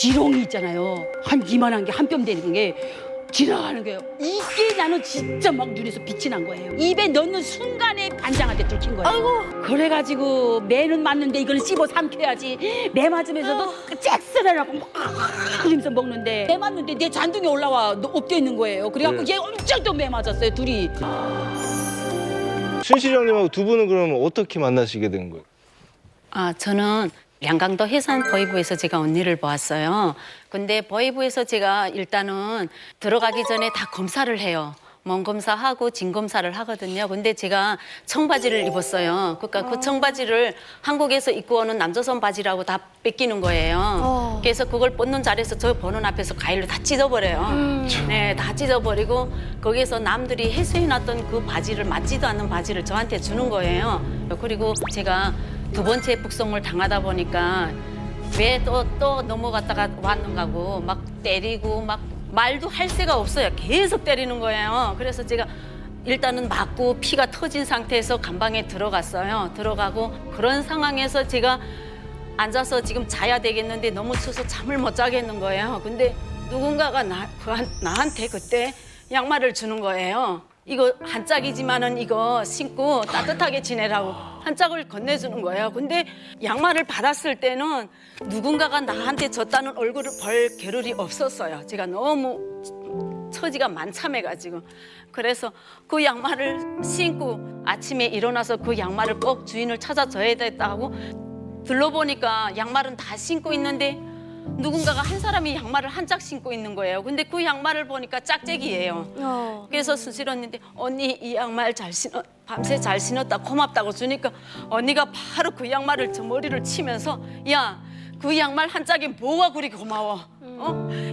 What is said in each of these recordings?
지렁이 있잖아요. 한 이만한 게 한 뼘 되는 게 지나가는 거예요. 이게 나는 진짜 막 눈에서 빛이 난 거예요. 입에 넣는 순간에 반장한테 들킨 거예요. 아이고. 그래가지고 매는 맞는데 이걸 씹어 삼켜야지. 매 맞으면서도 잭스라고 막 그러면서 먹는데 매 맞는데 내 잔등에 올라와 엎드려 있는 거예요. 그래갖고 네. 얘 엄청 또 매 맞았어요, 둘이. 순실 형님하고 두 분은 그러면 어떻게 만나시게 된 거예요? 아, 저는 양강도 해산 보이부에서 제가 언니를 보았어요. 근데 보이부에서 제가 일단은 들어가기 전에 다 검사를 해요. 몸 검사하고 진 검사를 하거든요. 근데 제가 청바지를 입었어요. 그러니까 그 청바지를 한국에서 입고 오는 남조선 바지라고 다 뺏기는 거예요. 그래서 그걸 벗는 자리에서 저 보는 앞에서 가위로 다 찢어버려요. 네, 다 찢어버리고 거기에서 남들이 해수해놨던 그 바지를 맞지도 않는 바지를 저한테 주는 거예요. 그리고 제가 두 번째 북송을 당하다 보니까 왜 또 넘어갔다가 왔는가고 막 때리고 막 말도 할 새가 없어요. 계속 때리는 거예요. 그래서 제가 일단은 맞고 피가 터진 상태에서 감방에 들어갔어요. 들어가고 그런 상황에서 제가 앉아서 지금 자야 되겠는데 너무 추워서 잠을 못 자겠는 거예요. 근데 누군가가 나한테 그때 양말을 주는 거예요. 이거 한 짝이지만은 이거 신고 따뜻하게 지내라고 한 짝을 건네주는 거예요. 근데 양말을 받았을 때는 누군가가 나한테 줬다는 얼굴을 볼 겨를이 없었어요. 제가 너무 처지가 만참해가지고. 그래서 그 양말을 신고 아침에 일어나서 그 양말을 꼭 주인을 찾아줘야 됐다고 둘러보니까 양말은 다 신고 있는데 누군가가 한 사람이 양말을 한 짝 신고 있는 거예요. 근데 그 양말을 보니까 짝짝이에요. 그래서 순실 언니한테 언니 이 양말 잘 신어 밤새 잘 신었다 고맙다고 주니까 언니가 바로 그 양말을 저 머리를 치면서 야 그 양말 한 짝이 뭐가 그리 고마워.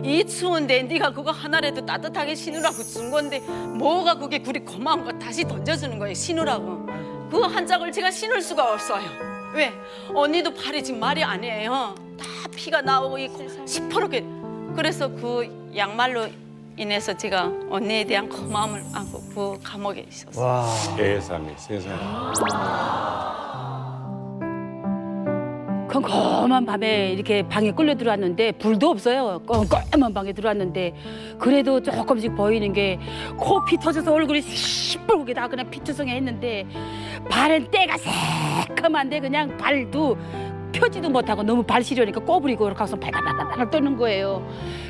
이 추운데 네가 그거 하나라도 따뜻하게 신으라고 준 건데 뭐가 그게 그리 고마운 거 다시 던져주는 거예요. 신으라고. 그 한 짝을 제가 신을 수가 없어요. 왜? 언니도 팔이 지금 말이 아니에요. 다 피가 나오고 있고 시퍼렇게. 그래서 그 양말로 인해서 제가 언니에 대한 고마움을 안고 그 감옥에 있었어요. 와. 세상에 세상에. 컴컴한 밤에 이렇게 방에 끌려 들어왔는데 불도 없어요. 껌껌한 방에 들어왔는데 그래도 조금씩 보이는 게 코피 터져서 얼굴이 시뻘겋게 다 그냥 피투성해 했는데 발은 때가 새까만데 그냥 발도 펴지도 못하고 너무 발 시려니까 꼬부리고 이렇게 해서 발발발발 떠는 거예요.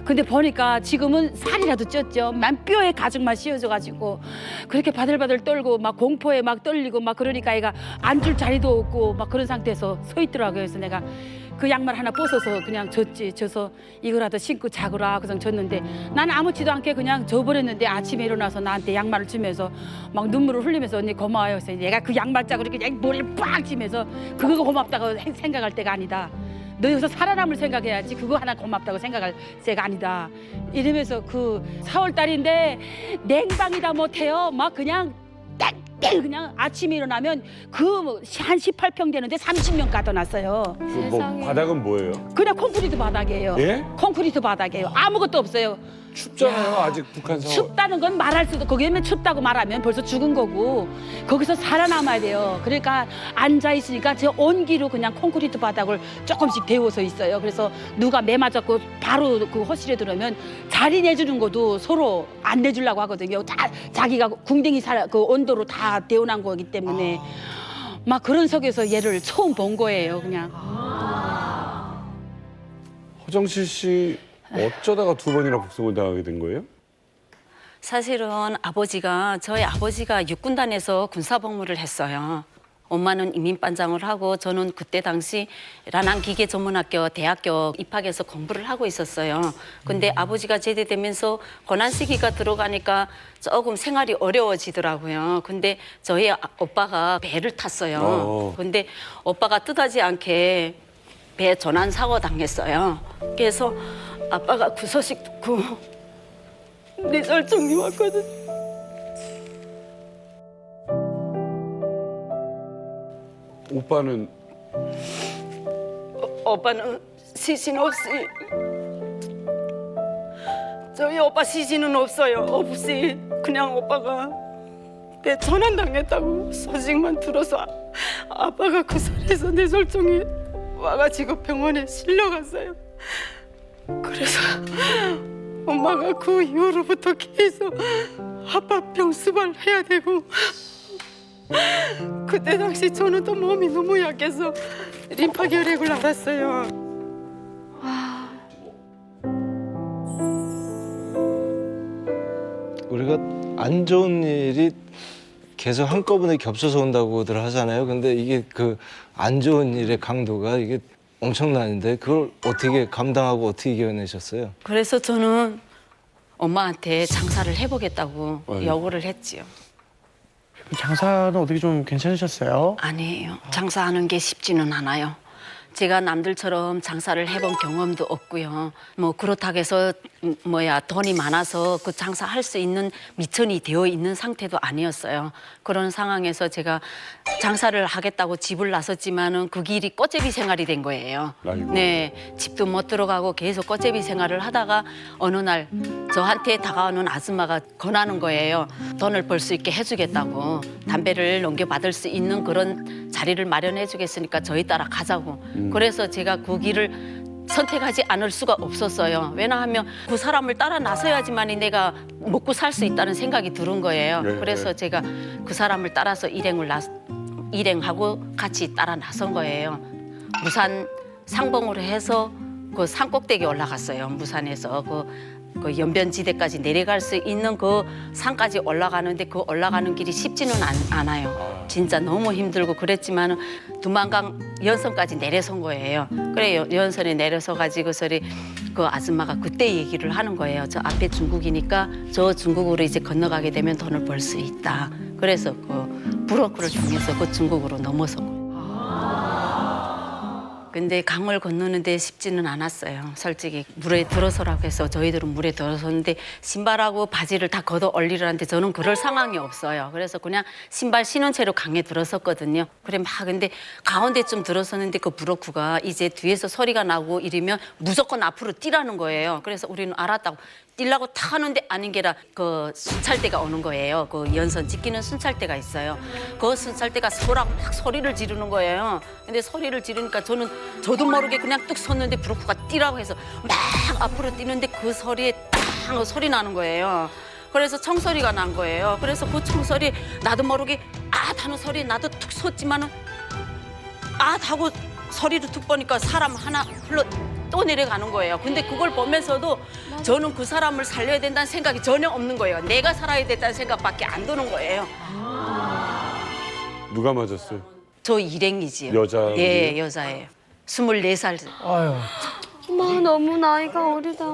근데 보니까 지금은 살이라도 쪘죠. 만뼈에 가죽만 씌워져가지고 그렇게 바들바들 떨고 막 공포에 막 떨리고 막 그러니까 애가 앉을 자리도 없고 막 그런 상태에서 서 있더라고요. 그래서 내가 그 양말 하나 벗어서 그냥 줬지. 이거라도 신고 자거라 그래서 줬는데 나는 아무렇지도 않게 그냥 줘버렸는데 아침에 일어나서 나한테 양말을 주면서 막 눈물을 흘리면서 언니 고마워요. 그래서 얘가 그 양말짝으로 그냥 머리를 빡 치면서 그거 고맙다고 생각할 때가 아니다. 너 여기서 살아남을 생각해야지 그거 하나 고맙다고 생각할 때가 아니다. 이러면서 그 4월 달인데 냉방이다 못해요. 막 그냥 땡땡 그냥 아침에 일어나면 그 한 18평 되는데 30명 가둬놨어요. 뭐 바닥은 뭐예요? 그냥 콘크리트 바닥이에요. 예? 콘크리트 바닥이에요. 아무것도 없어요. 춥잖아요. 아직 북한 상황. 춥다는 건 말할 수도 거기면 춥다고 말하면 벌써 죽은 거고 거기서 살아남아야 돼요. 그러니까 앉아 있으니까 저 온기로 그냥 콘크리트 바닥을 조금씩 데워서 있어요. 그래서 누가 매 맞았고 바로 그 허실에 들어오면 자리 내주는 것도 서로 안 내주려고 하거든요. 자기가 궁뎅이 그 온도로 다 데워놓은 거기 때문에 막 그런 속에서 얘를 처음 본 거예요. 그냥. 허정실 씨 어쩌다가 두 번이나 북송을 당하게 된 거예요? 사실은 저희 아버지가 육군단에서 군사복무를 했어요. 엄마는 이민반장을 하고 저는 그때 당시 라난기계전문학교 대학교 입학해서 공부를 하고 있었어요. 근데 아버지가 제대되면서 고난 시기가 들어가니까 조금 생활이 어려워지더라고요. 근데 저희 오빠가 배를 탔어요. 근데 오빠가 뜻하지 않게 배 전환 사고 당했어요. 그래서 아빠가 그 소식 듣고 뇌졸중이 왔거든. 오빠는 오빠는 시신 없이 저희 오빠 시신은 없어요. 없이 그냥 오빠가 배 전환당했다고 소식만 들어서 아빠가 그 소리에서 뇌졸중이 와가지고 병원에 실려갔어요. 그래서 엄마가 그 이후로부터 계속 아빠 병수발 해야 되고 그때 당시 저는 또 몸이 너무 약해서 림파 결핵을 앓았어요. 우리가 안 좋은 일이 계속 한꺼번에 겹쳐서 온다고들 하잖아요. 근데 이게 그 안 좋은 일의 강도가 이게 엄청나는데 그걸 어떻게 감당하고 어떻게 이겨내셨어요? 그래서 저는 엄마한테 장사를 해보겠다고 아유. 요구를 했지요. 장사는 어떻게 좀 괜찮으셨어요? 아니에요. 장사하는 게 쉽지는 않아요. 제가 남들처럼 장사를 해본 경험도 없고요. 뭐 그렇다고 해서 돈이 많아서 그 장사할 수 있는 미천이 되어 있는 상태도 아니었어요. 그런 상황에서 제가 장사를 하겠다고 집을 나섰지만은 그 길이 꽃제비 생활이 된 거예요. 아이고. 네, 집도 못 들어가고 계속 꽃제비 생활을 하다가 어느 날 저한테 다가오는 아줌마가 권하는 거예요. 돈을 벌 수 있게 해주겠다고, 담배를 넘겨받을 수 있는 그런 자리를 마련해 주겠으니까 저희 따라 가자고. 그래서 제가 그 길을 선택하지 않을 수가 없었어요. 왜냐하면 그 사람을 따라 나서야지만이 내가 먹고 살 수 있다는 생각이 들은 거예요. 네, 그래서 네. 제가 그 사람을 따라서 일행하고 같이 따라 나선 거예요. 무산 상봉을 해서 그 산꼭대기 올라갔어요. 무산에서 그 연변지대까지 내려갈 수 있는 그 산까지 올라가는데 그 올라가는 길이 쉽지는 않아요. 진짜 너무 힘들고 그랬지만 두만강 연선까지 내려선 거예요. 그래 연선에 내려서 가지고서리 그 아줌마가 그때 얘기를 하는 거예요. 저 앞에 중국이니까 저 중국으로 이제 건너가게 되면 돈을 벌 수 있다. 그래서 그 브로커를 통해서 그 중국으로 넘어선 거예요. 근데 강을 건너는데 쉽지는 않았어요. 솔직히 물에 들어서라고 해서 저희들은 물에 들어섰는데 신발하고 바지를 다 걷어 올리라는데 저는 그럴 상황이 없어요. 그래서 그냥 신발 신은 채로 강에 들어섰거든요. 그래 막 근데 가운데쯤 들어섰는데 그 브로커가 이제 뒤에서 소리가 나고 이러면 무조건 앞으로 뛰라는 거예요. 그래서 우리는 알았다고 뛰려고 탁 하는데 아닌 게라 그 순찰대가 오는 거예요. 그 연선 지키는 순찰대가 있어요. 그 순찰대가 서라고 막 소리를 지르는 거예요. 근데 소리를 지르니까 저도 모르게 그냥 뚝 섰는데 브로커가 뛰라고 해서 막 앞으로 뛰는데 그 소리에 딱 소리 나는 거예요. 그래서 총소리가 난 거예요. 그래서 그 총소리 나도 모르게 아 하는 소리 나도 툭 섰지만은 아 하고 소리를 툭 보니까 사람 하나 흘러 또 내려가는 거예요. 근데 그걸 보면서도 저는 그 사람을 살려야 된다는 생각이 전혀 없는 거예요. 내가 살아야 된다는 생각밖에 안 드는 거예요. 누가 맞았어요? 저 일행이지요. 여자분이에요? 예, 여자예요. 24살. 아유. 엄마 너무 나이가 어리다.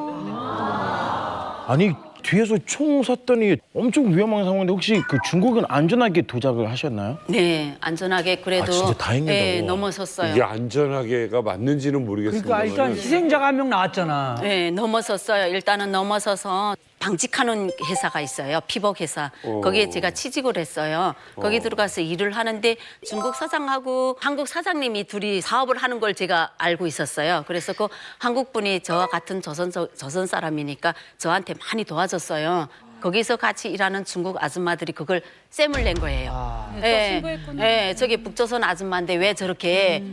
아니 뒤에서 총 쐈더니 엄청 위험한 상황인데 혹시 그 중국은 안전하게 도착을 하셨나요? 네, 안전하게 그래도 아, 진짜 다행이다, 예, 뭐. 넘어섰어요. 이게 안전하게가 맞는지는 모르겠습니다. 그러니까 일단 희생자가 한 명 나왔잖아. 네, 넘어섰어요. 일단은 넘어서서 방직하는 회사가 있어요. 피복 회사. 거기에 제가 취직을 했어요. 거기 들어가서 일을 하는데 중국 사장하고 한국 사장님이 둘이 사업을 하는 걸 제가 알고 있었어요. 그래서 그 한국 분이 저와 같은 조선 사람이니까 저한테 많이 도와줬어요. 거기서 같이 일하는 중국 아줌마들이 그걸 쌤을 낸 거예요. 예, 저기 북조선 아줌마인데 왜 저렇게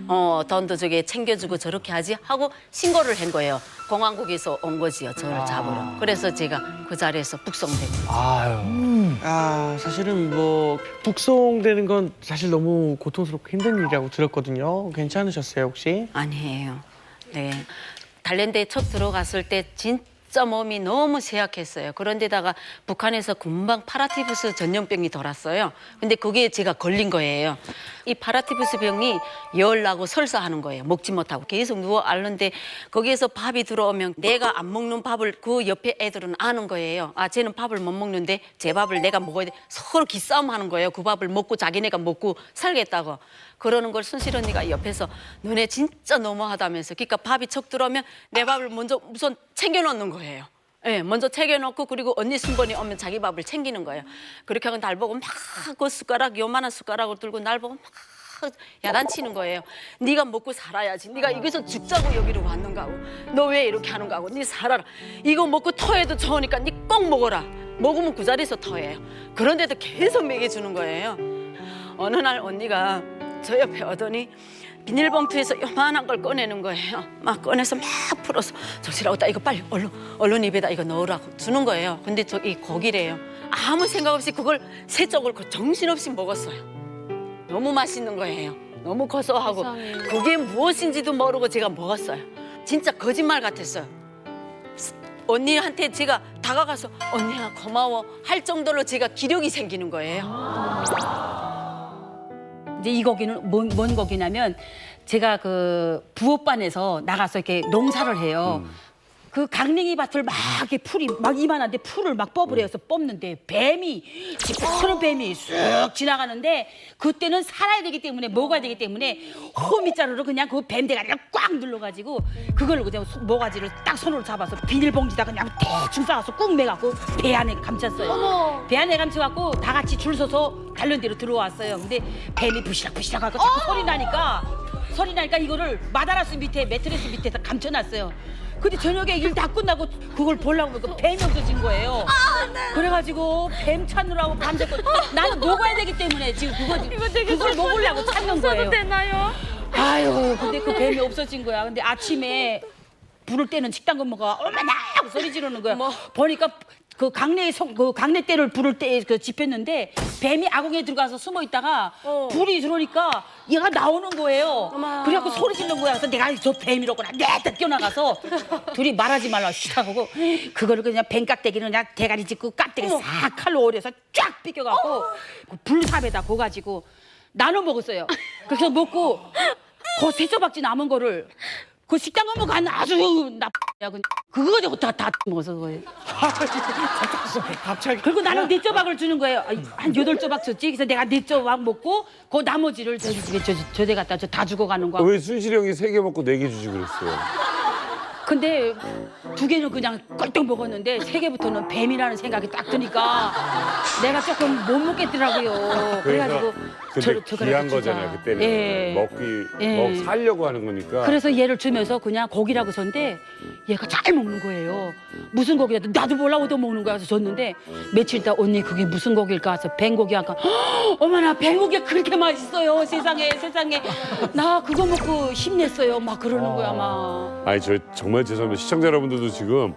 돈도 저기 챙겨주고 저렇게 하지 하고 신고를 한 거예요. 공안국에서 온 거지요, 저를 잡으러. 그래서 제가 그 자리에서 북송된 거예요. 아유. 아 사실은 뭐 북송되는 건 사실 너무 고통스럽고 힘든 일이라고 들었거든요. 괜찮으셨어요 혹시? 아니에요. 네, 단련대 첫 들어갔을 때 진짜 몸이 너무 쇠약했어요. 그런데다가 북한에서 금방 파라티푸스 전염병이 돌았어요. 근데 거기에 제가 걸린 거예요. 이 파라티푸스 병이 열 나고 설사하는 거예요. 먹지 못하고 계속 누워 앓는데 거기에서 밥이 들어오면 내가 안 먹는 밥을 그 옆에 애들은 아는 거예요. 아, 쟤는 밥을 못 먹는데 제 밥을 내가 먹어야 돼. 서로 기싸움 하는 거예요. 그 밥을 먹고 자기네가 먹고 살겠다고. 그러는 걸 순실 언니가 옆에서 너네 진짜 너무하다면서. 그러니까 밥이 척 들어오면 내 밥을 먼저 우선 챙겨놓는 거예요. 예, 먼저 챙겨놓고 그리고 언니 순번이 오면 자기 밥을 챙기는 거예요. 그렇게 하고 날 보고 막 그 숟가락 요만한 숟가락을 들고 날 보고 막 야단치는 거예요. 네가 먹고 살아야지. 네가 여기서 죽자고 여기로 왔는가 하고. 너 왜 이렇게 하는가 하고. 네 살아라. 이거 먹고 토해도 좋으니까 네 꼭 먹어라. 먹으면 그 자리에서 토해요. 그런데도 계속 먹여주는 거예요. 어느 날 언니가 저 옆에 오더니 비닐봉투에서 요만한 걸 꺼내는 거예요. 막 꺼내서 막 풀어서 정신아 나 이거 빨리 얼른 입에다 이거 넣으라고 주는 거예요. 근데 저기 고기래요. 아무 생각 없이 그걸 세 쪽을 정신없이 먹었어요. 너무 맛있는 거예요. 너무 고소하고 세상에. 그게 무엇인지도 모르고 제가 먹었어요. 진짜 거짓말 같았어요. 언니한테 제가 다가가서 언니야 고마워 할 정도로 제가 기력이 생기는 거예요. 이제 이 고기는 뭔 고기냐면 제가 그 부업반에서 나가서 이렇게 농사를 해요. 그 강냉이 밭을 막 이렇게 풀이 막 이만한데 풀을 막 뽑으래서 뽑는데 뱀이 시커먼 뱀이 쑥 지나가는데 그때는 살아야 되기 때문에 먹어야 되기 때문에 호미자루로 그냥 그 뱀 대가리를 꽉 눌러가지고 그걸 그냥 모가지를 딱 손으로 잡아서 비닐봉지다 그냥 대충 싸서 꾹 매갖고 배 안에 감췄어요. 배 안에 감춰갖고 다 같이 줄 서서 관련 대로 들어왔어요. 근데 뱀이 부시락부시락하고 자꾸 소리 나니까 이거를 마다라스 밑에 매트리스 밑에서 감춰놨어요. 근데 저녁에 일 다 끝나고 그걸 보려고 보니까 뱀이 없어진 거예요. 그래가지고 뱀 찾느라고 밤새고 나는 먹어야 되기 때문에 지금 그걸 먹으려고 찾는 거예요. 써도 되나요? 아유, 근데 그 뱀이 없어진 거야. 근데 아침에 부를 때는 식당 근무가 어머나 하고 소리 지르는 거야. 보니까 그 강내대를 부를 때 그 집혔는데 뱀이 아궁이에 들어가서 숨어 있다가 불이 들어오니까 얘가 나오는 거예요. 그래갖고 소리 지르는 거야. 그래서 내가 저 뱀이로구나. 내다 뛰어나가서 둘이 말하지 말라 시작하고 그거를 그냥 뱀 깍대기는 그냥 대가리 짚고 깍대기 싹 칼로 오려서 쫙 삐껴갖고 그 불삽에다 고가지고 나눠 먹었어요. 그래서 먹고 그 세조박쥐 남은 거를 그 식당 가면 간 아주 나쁘냐. 그거 가지고 다 먹어서 그거예요. 갑자기. 그리고 나는 4조박을 주는 거예요. 한 8조박 줬지. 그래서 내가 4조박 먹고 그 나머지를 저기 집에 저대 갖다 다 주고 가는 거야. 왜 순실이 형이 3개 먹고 4개 주지 그랬어요? 근데 2개는 그냥 꼴떡 먹었는데 3개부터는 뱀이라는 생각이 딱 드니까 내가 조금 못 먹겠더라고요. 그래가지고 근데 저거라도 귀한 주자. 거잖아요 그때는. 예. 살려고 하는 거니까. 그래서 얘를 주면서 그냥 고기라고 줬는데 얘가 잘 먹는 거예요. 무슨 고기라도 나도 몰라 얻어먹는 거야. 그래서 줬는데 며칠 있다 언니 그게 무슨 고기일까 해서 뱀고기 아까 어머나 뱀고기가 그렇게 맛있어요. 세상에 나 그거 먹고 힘냈어요. 막 그러는 거야 막. 아니 저 정말 죄송합니다. 시청자 여러분들도 지금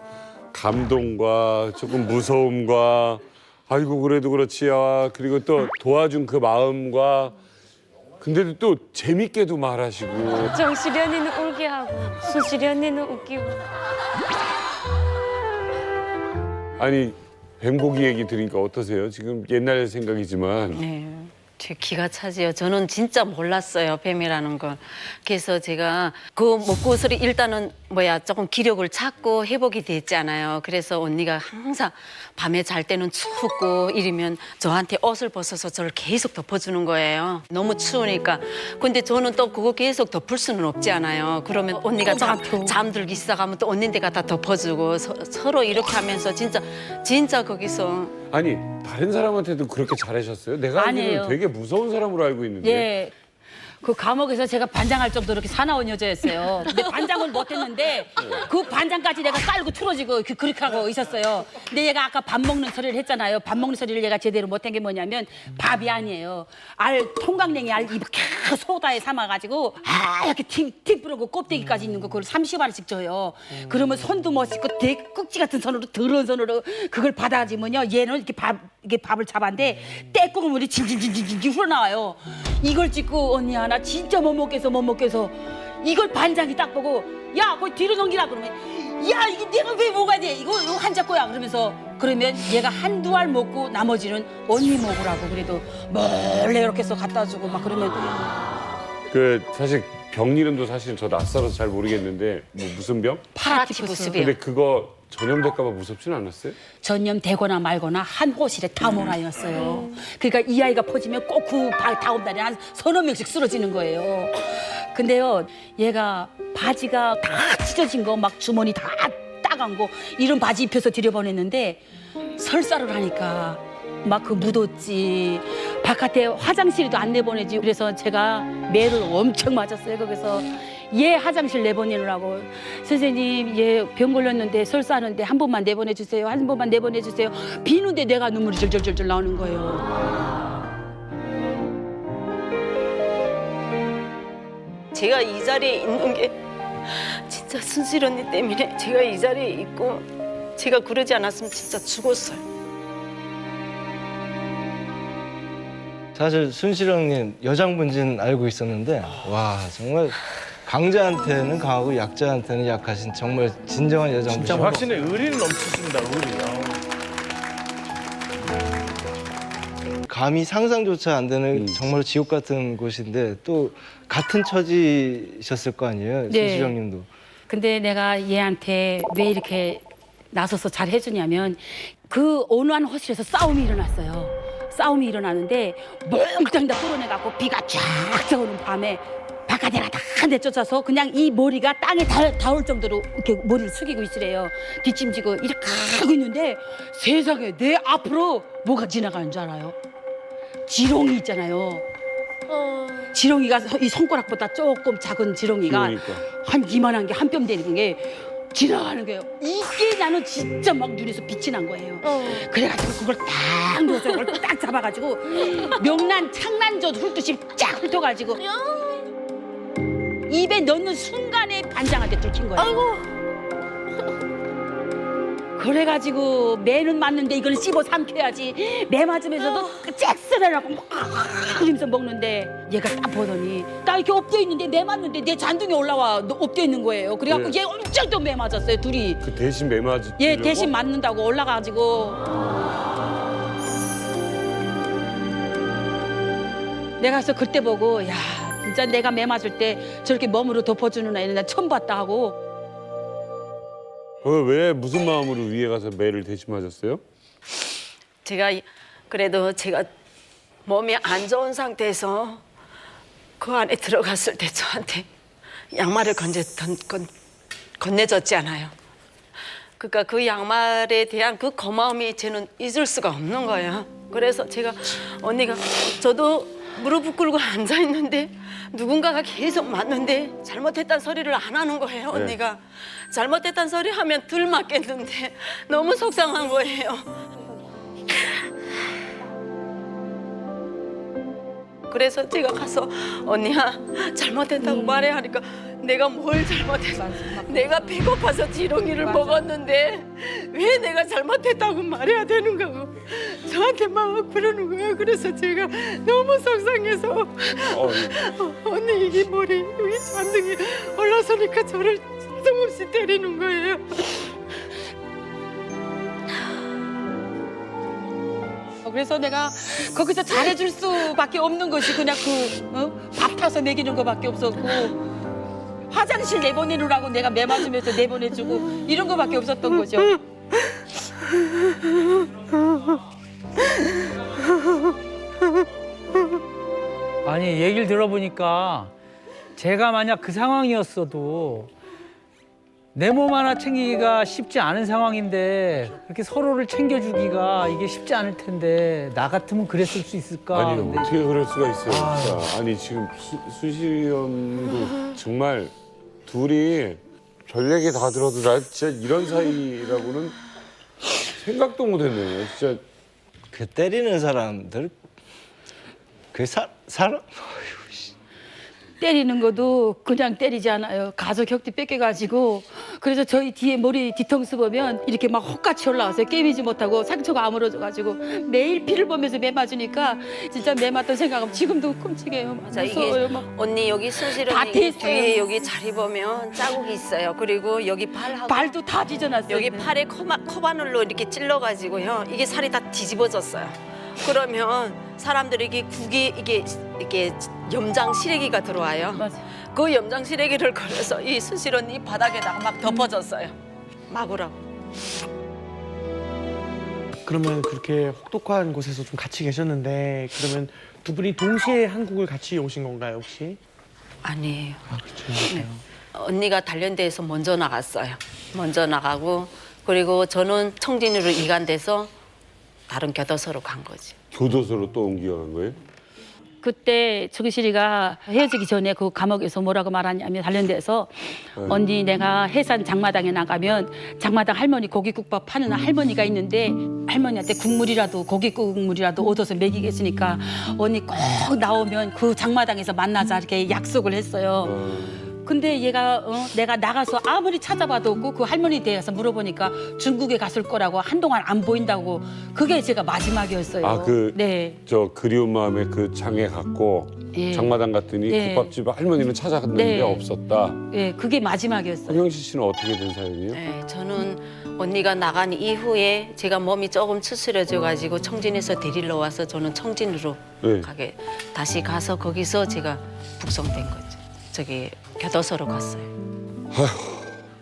감동과 조금 무서움과 아이고 그래도 그렇지야 그리고 또 도와준 그 마음과 근데도 또 재밌게도 말하시고 정실이 언니는 울게 하고 순실이 언니는 웃기고. 아니 뱀고기 얘기 들으니까 어떠세요? 지금 옛날 생각이지만 네, 제 기가 차지요. 저는 진짜 몰랐어요, 뱀이라는 걸. 그래서 제가 그 먹고서리 일단은 조금 기력을 찾고 회복이 됐잖아요. 그래서 언니가 항상 밤에 잘 때는 춥고 이러면 저한테 옷을 벗어서 저를 계속 덮어주는 거예요. 너무 추우니까. 근데 저는 또 그거 계속 덮을 수는 없잖아요. 그러면 언니가 잠들기 시작하면 또 언니한테 갖다 덮어주고 서로 이렇게 하면서 진짜 거기서 아니 다른 사람한테도 그렇게 잘하셨어요? 내가 알기로는 아니에요. 되게 무서운 사람으로 알고 있는데 예. 그 감옥에서 제가 반장할 정도로 이렇게 사나운 여자였어요. 근데 반장은 못했는데 그 반장까지 내가 깔고 틀어지고 그렇게 하고 있었어요. 근데 얘가 아까 밥 먹는 소리를 했잖아요. 밥 먹는 소리를 얘가 제대로 못한 게 뭐냐면 밥이 아니에요. 통강냉이 알 입을 캬 소다에 삶아가지고 이렇게 틱 부르고 껍데기까지 있는 거 그걸 30알씩 줘요. 그러면 손도 못 씻고 되게 꾹지 같은 손으로 더러운 손으로 그걸 받아가지면요. 얘는 이렇게 밥을 잡았는데 떼국물이 질질질질 흘러나와요. 이걸 찍고 언니야 나 진짜 못 먹겠어 이걸 반장이 딱 보고 야 거기 뒤로 넘기라 그러면 야 이게 내가 왜 먹어야 돼 이거 한자 거야 그러면서 그러면 얘가 한두 알 먹고 나머지는 언니 먹으라고 그래도 몰래 이렇게 해서 갖다 주고 막 그러면 그 사실 병 이름도 사실 저 낯설어서 잘 모르겠는데 뭐 무슨 병? 파라티푸스비요. 근데 그거 전염될까 봐 무섭진 않았어요? 전염되거나 말거나 한 호실에 다 몰아였어요. 그러니까 이 아이가 퍼지면 꼭 그 다음 달에 한 3-4명씩 쓰러지는 거예요. 근데요 얘가 바지가 다 찢어진 거 막 주머니 다 따간 거 이런 바지 입혀서 들여보냈는데 설사를 하니까 막 그 묻었지. 바깥에 화장실도 안 내보내지. 그래서 제가 매를 엄청 맞았어요. 거기서 얘 화장실 내보내느라고 선생님 얘 병 걸렸는데 설사하는데 한 번만 내보내주세요. 한 번만 내보내주세요. 비는데 내가 눈물이 절절절절 나오는 거예요. 제가 이 자리에 있는 게 진짜 순실 언니 때문에 제가 이 자리에 있고 제가 그러지 않았으면 진짜 죽었어요. 사실 순실 형님 여장분진 알고 있었는데 와 정말 강자한테는 강하고 약자한테는 약하신 정말 진정한 여장분진. 진짜 확실히 의리는 넘치십니다. 의리. 감히 상상조차 안 되는 정말 지옥 같은 곳인데 또 같은 처지셨을 거 아니에요, 네. 순실 형님도. 근데 내가 얘한테 왜 이렇게 나서서 잘 해주냐면 그 어느 한 호실에서 싸움이 일어났어요. 싸움이 일어나는데 몽땅 다 뚫어내갖고 비가 쫙 오는 밤에 바깥에가 다 내쫓아서 그냥 이 머리가 땅에 닿을 정도로 이렇게 머리를 숙이고 있으래요. 뒷짐지고 이렇게 하고 있는데 세상에 내 앞으로 뭐가 지나가는 줄 알아요? 지렁이 있잖아요. 지렁이가 이 손가락보다 조금 작은 지렁이가 그러니까. 한 이만한 게 한 뼘 되는 게 지나가는 거예요. 이게 나는 진짜 막 눈에서 빛이 난 거예요. 그래가지고 그걸 딱 누워서 그걸 딱 잡아가지고 명란 창란젓 훑듯이 쫙 훑어가지고 입에 넣는 순간에 반장한테 들킨 거예요. 아이고. 그래가지고 매는 맞는데 이걸 씹어 삼켜야지. 매 맞으면서도 잭스라고 막 그러면서 먹는데 얘가 딱 보더니 나 이렇게 엎드려 있는데 매 맞는데 내 잔등에 올라와 엎드려 있는 거예요. 그래갖고 네. 얘 엄청 또 매 맞았어요 둘이. 그 대신 매 맞으려고? 얘 대신 맞는다고 올라가가지고 내가 그래서 그때 보고 야 진짜 내가 매 맞을 때 저렇게 몸으로 덮어주는 애는 나 처음 봤다 하고. 왜 무슨 마음으로 위에 가서 매를 대신 맞았어요? 제가 그래도 제가 몸이 안 좋은 상태에서 그 안에 들어갔을 때 저한테 양말을 건네줬지 않아요. 그러니까 그 양말에 대한 그 고마움이 저는 잊을 수가 없는 거예요. 그래서 제가 언니가 저도 무릎 꿇고 앉아 있는데 누군가가 계속 맞는데 잘못했다는 소리를 안 하는 거예요. 언니가 잘못했다는 소리 하면 덜 맞겠는데 너무 속상한 거예요. 그래서 제가 가서 언니야 잘못했다고 말해 하니까 내가 뭘 잘못했어. 내가 배고파서 지렁이를 먹었는데 왜 내가 잘못했다고 말해야 되는가 저한테 막 그러는 거예요. 그래서 제가 너무 속상해서 언니 이게 머리 여기 잔등이 올라서니까 저를 정없이 때리는 거예요. 그래서 내가 거기서 잘해줄 수밖에 없는 것이 그냥 밥 타서 먹이는 것밖에 없었고 화장실 내보내느라고 내가 매 맞으면서 내보내주고 이런 것밖에 없었던 거죠. 아니 얘기를 들어보니까 제가 만약 그 상황이었어도 내 몸 하나 챙기기가 쉽지 않은 상황인데 그렇게 서로를 챙겨주기가 이게 쉽지 않을 텐데 나 같으면 그랬을 수 있을까? 아니 근데 어떻게 그럴 수가 있어요 진짜. 아니 지금 수시연도 정말 둘이 별 얘기 다 들어도 나 진짜 이런 사이라고는 생각도 못했네요 진짜. 그 때리는 사람들 그 사람 때리는 것도 그냥 때리지 않아요. 가서 격투 뺏겨가지고 그래서 저희 뒤에 머리 뒤통수 보면 이렇게 막 혹같이 올라왔어요. 깨미지 못하고 상처가 아물어져가지고 매일 피를 보면서 매 맞으니까 진짜 매 맞던 생각하면 지금도 끔찍해요. 맞아 무서워요, 이게 막. 언니 여기 순실 다 언니 됐어요. 뒤에 여기 자리 보면 자국이 있어요. 그리고 여기 발하고 발도 다 찢어놨어요. 여기 팔에 코바늘로 이렇게 찔러가지고요. 이게 살이 다 뒤집어졌어요. 그러면 사람들이 이게 국이 이게 염장 시래기가 들어와요. 맞아. 그 염장 시래기를 걸려서 이 순실 언니 바닥에다가 막 덮어졌어요. 막으라고. 그러면 그렇게 혹독한 곳에서 좀 같이 계셨는데 그러면 두 분이 동시에 한국을 같이 오신 건가요 혹시? 아니에요. 그렇죠. 네. 언니가 단련대에서 먼저 나갔어요. 먼저 나가고 그리고 저는 청진으로 이관돼서 다른 교도소로 간 거지. 교도소로 또 옮겨간 거예요? 그때 정실이가 헤어지기 전에 그 감옥에서 뭐라고 말하냐면 관련돼서 언니 내가 해산 장마당에 나가면 장마당 할머니 고깃국밥 파는 할머니가 있는데 할머니한테 국물이라도 고기 국물이라도 얻어서 먹이겠으니까 언니 꼭 나오면 그 장마당에서 만나자 이렇게 약속을 했어요. 근데 얘가 내가 나가서 아무리 찾아봐도 없고 그 할머니 대해서 물어보니까 중국에 갔을 거라고 한동안 안 보인다고 그게 제가 마지막이었어요. 아, 그 네. 저 그리운 마음에 그 장에 갔고 예. 장마당 갔더니 예. 국밥집 할머니는 찾아갔는데 네. 없었다. 예, 그게 마지막이었어요. 황영실 씨는 어떻게 된 사연이에요? 네, 저는 언니가 나간 이후에 제가 몸이 조금 추스려져가지고 청진에서 데리러 와서 저는 청진으로 네. 가게 다시 가서 거기서 제가 북송된 거죠. 저기 교도소로 갔어요.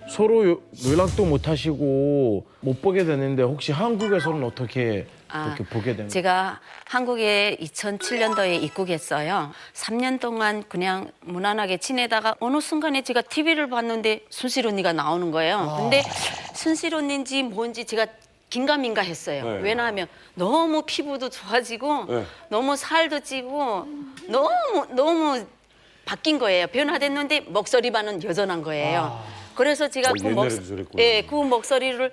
서로 연락도 못 하시고 못 보게 되는데 혹시 한국에서는 어떻게 그렇게 보게 된 거예요? 제가 한국에 2007년도에 입국했어요. 3년 동안 그냥 무난하게 지내다가 어느 순간에 제가 TV를 봤는데 순실 언니가 나오는 거예요. 근데 순실 언니인지 뭔지 제가 긴가민가 했어요. 네. 왜냐하면 너무 피부도 좋아지고 네. 너무 살도 찌고 너무 바뀐 거예요. 변화됐는데 목소리만은 여전한 거예요. 그래서 제가 옛날에도 저랬구나. 그 목소리를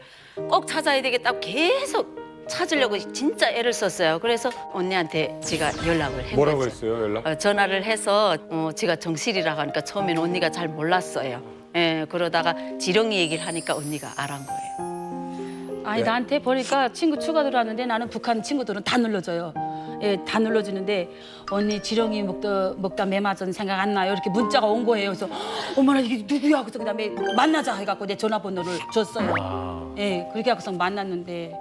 꼭 찾아야 되겠다고 계속 찾으려고 진짜 애를 썼어요. 그래서 언니한테 제가 연락을 한 뭐라고 거죠. 했어요, 연락? 전화를 해서 제가 정실이라고 하니까 처음에는 언니가 잘 몰랐어요. 예, 그러다가 지렁이 얘기를 하니까 언니가 알한 거예요. 아니 나한테 보니까 친구 추가 들어왔는데 나는 북한 친구들은 다 눌러줘요. 예, 다 눌러주는데 언니 지렁이 먹다 매 맞은 생각 안 나요? 이렇게 문자가 온 거예요. 그래서 어머나 이게 누구야? 그래서 그다음에 만나자 해갖고 내 전화번호를 줬어요. 예, 그렇게 하고서 만났는데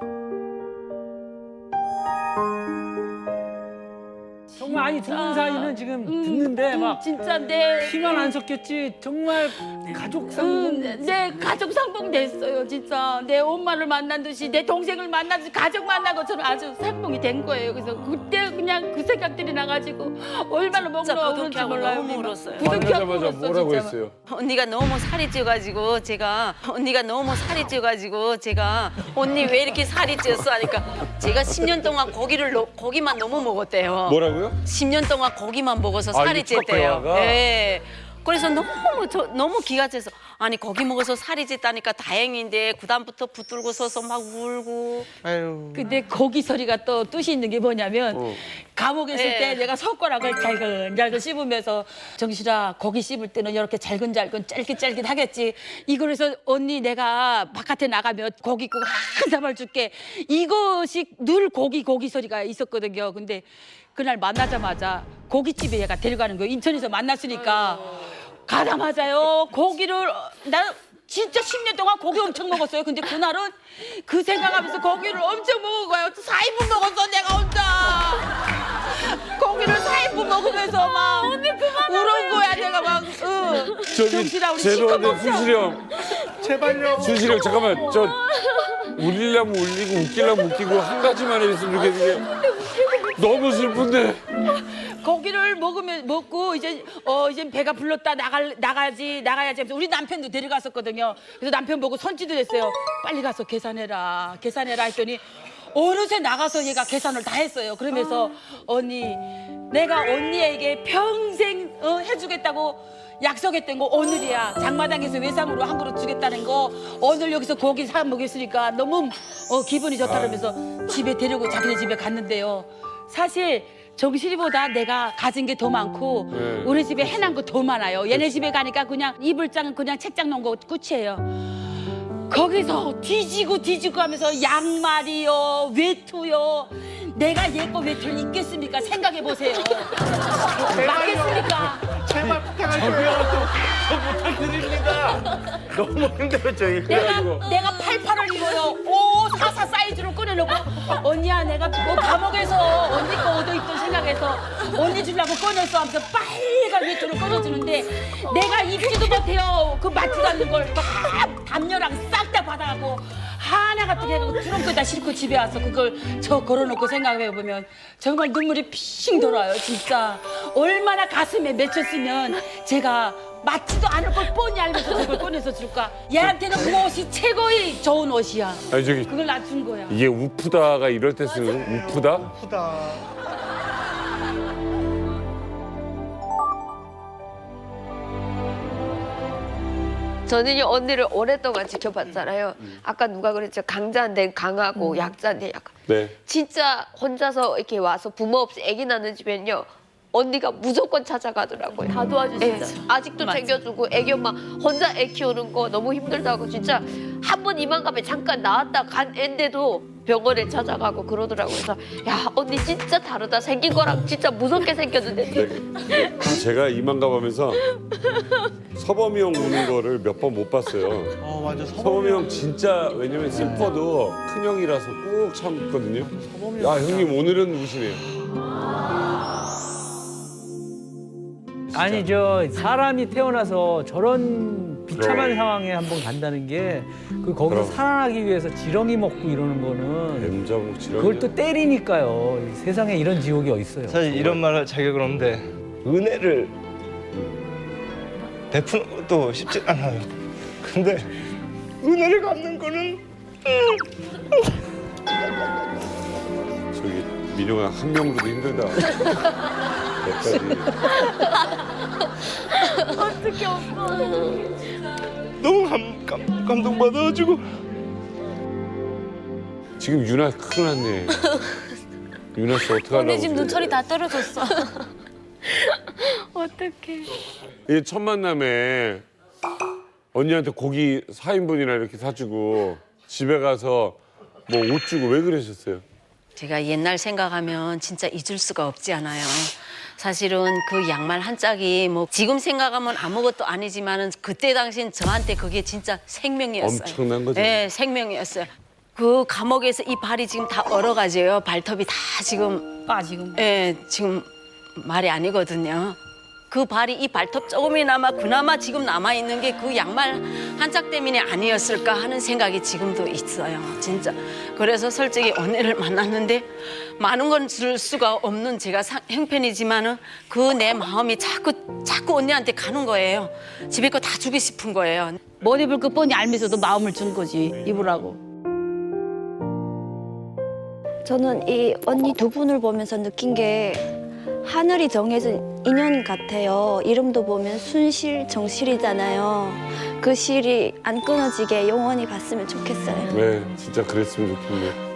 정말 아니 두 분 사이는 지금 듣는데 막 진짜 내 피만 안 섞였지 정말 가족 상봉 내 가족 상봉 됐어요. 진짜 내 엄마를 만난 듯이 내 동생을 만난 듯이 가족 만난 것처럼 아주 상봉이 된 거예요. 그래서 그때 그냥 그 생각들이 나가지고 얼마나 진짜 먹느라 울었는지 부득이하고 몰라요. 너무 울었어요. 부득이하고 만나자마자 울었어, 뭐라고 진짜. 했어요? 언니가 너무 살이 쪄가지고 제가 언니 왜 이렇게 살이 쪘어 하니까 제가 10년 동안 고기만 너무 먹었대요. 뭐라고요? 10년 동안 고기만 먹어서 아, 살이 이게 첫 쪘대요. 대화가? 네. 그래서 너무 기가 차서 아니 고기 먹어서 살이 쪘다니까 다행인데 그다음부터 붙들고 서서 막 울고. 아유. 근데 고기 소리가 또 뜻이 있는 게 뭐냐면 감옥에 있을 네. 때 내가 손가락을 잘근잘근 씹으면서 정실아 고기 씹을 때는 이렇게 잘근잘근 짤깃짤깃 하겠지. 이거래서 언니 내가 바깥에 나가면 고깃국 한 사발 줄게. 이것이 늘 고기 소리가 있었거든요. 근데 그날 만나자마자 고깃집에 얘가 데려가는 거예요. 인천에서 만났으니까. 가자마자요 고기를 나 진짜 10년 동안 고기 엄청 먹었어요. 근데 그날은 그 생각하면서 고기를 엄청 먹은 거예요. 4인분 먹었어 내가 혼자. 고기를 4인분 먹으면서 막 울은 거야 내가 막. 정실아 우리 시커 죄송한데 먹자. 순실이 형. 제발요. 순실이 형 잠깐만 저 울리려면 울리고 웃기려면 웃기고 한 가지만 해줬으면 좋겠는데 너무 슬픈데. 고기를 먹고 이제 배가 불렀다 나가야지 하면서 우리 남편도 데려갔었거든요. 그래서 남편 보고 손짓을 했어요. 빨리 가서 계산해라 했더니 어느새 나가서 얘가 계산을 다 했어요. 그러면서 언니 내가 언니에게 평생 해주겠다고 약속했던 거 오늘이야. 장마당에서 외상으로 한 그릇 주겠다는 거 오늘 여기서 고기 사 먹였으니까 너무 기분이 좋다 그러면서 집에 데리고 자기네 집에 갔는데요. 사실 정실이보다 내가 가진 게 더 많고 우리 집에 해놓은 거 더 많아요. 얘네 집에 가니까 그냥 이불장 그냥 책장 놓은 거 끝이에요. 거기서 뒤지고 하면서 양말이요 외투요. 내가 얘 거 외투를 입겠습니까? 생각해 보세요. 맞겠습니까? 제발 부탁할게요. 저 부탁드립니다. 너무 힘들어 저희. 내가 88을 입어요. 44 사이즈로 꺼내놓고 언니야 내가 뭐 감옥에서 언니 거 얻어입던 생각해서 언니 주려고 꺼냈어 하면서 빨간 외투를 꺼내주는데 내가 입지도 못해요. 그 맞지도 않는 걸 담요랑 싹 다 받아갖고 하나같은 게 트렁크에다 싣고 집에 와서 그걸 저 걸어놓고 생각해보면 정말 눈물이 핑 돌아요. 진짜 얼마나 가슴에 맺혔으면 제가 맞지도 않을 걸 뻔히 알면서 저걸 꺼내서 줄까. 얘한테는 그 옷이 최고의 좋은 옷이야. 아니 저기 그걸 나 준 거야. 이게 우프다가 이럴 때 쓰는 우프다? 아프다. 저는요 언니를 오랫동안 지켜봤잖아요. 아까 누가 그랬죠? 강자인데 강하고 약자인데 약간. 네. 진짜 혼자서 이렇게 와서 부모 없이 아기 낳는 집엔요. 언니가 무조건 찾아가더라고요. 다 도와주시죠. 아직도 맞아. 챙겨주고 애기 엄마 혼자 애 키우는 거 너무 힘들다고 진짜 한 번 이만 가면 잠깐 나왔다 간 애인데도 병원에 찾아가고 그러더라고요. 그래서 야 언니 진짜 다르다. 생긴 거랑 진짜 무섭게 생겼는데 네. 제가 이만 가보면서 서범이 형 우는 거를 몇 번 못 봤어요. 맞아. 서범이 형 진짜 왜냐면 슬퍼도 큰 형이라서 꾹 참거든요. 야 형님 오늘은 우시네요. 아니 저 사람이 태어나서 저런 비참한 그럼. 상황에 한번 간다는 게 그 거기서 그럼. 살아나기 위해서 지렁이 먹고 이러는 거는 뱀자국 지렁이. 그걸 또 때리니까요. 이 세상에 이런 지옥이 어딨어요. 사실 이런 말 할 자격은 없는데 은혜를 베푸는 것도 쉽지 않아요. 근데 은혜를 갚는 거는 저기 민호가 한 명으로도 힘들다. 몇까지. 어떻게 오빠. 너무 감동받아가지고 지금 유나 큰일 났네. 유나 씨 어떡하려고. 언니 지금 눈철이 다 떨어졌어. 어떡해. 이 첫 만남에 언니한테 고기 4인분이나 이렇게 사주고 집에 가서 뭐 옷 주고 왜 그러셨어요? 제가 옛날 생각하면 진짜 잊을 수가 없지 않아요. 사실은 그 양말 한 짝이 뭐 지금 생각하면 아무것도 아니지만은 그때 당시엔 저한테 그게 진짜 생명이었어요. 엄청난 거죠. 네, 생명이었어요. 그 감옥에서 이 발이 지금 다 얼어가지고요. 발톱이 다 지금 빠지고. 예, 지금 말이 아니거든요. 그 발이 이 발톱 조금이나마 그나마 지금 남아 있는 게 그 양말 한 짝 때문에 아니었을까 하는 생각이 지금도 있어요. 진짜. 그래서 솔직히 언니를 만났는데 많은 건 줄 수가 없는 제가 형편이지만은 그 내 마음이 자꾸 언니한테 가는 거예요. 집에 거 다 주고 싶은 거예요. 못 입을 거 뻔히 알면서도 마음을 준 거지. 입으라고. 저는 이 언니 두 분을 보면서 느낀 게 하늘이 정해진 인연 같아요. 이름도 보면 순실, 정실이잖아요. 그 실이 안 끊어지게 영원히 갔으면 좋겠어요. 네, 진짜 그랬으면 좋겠네.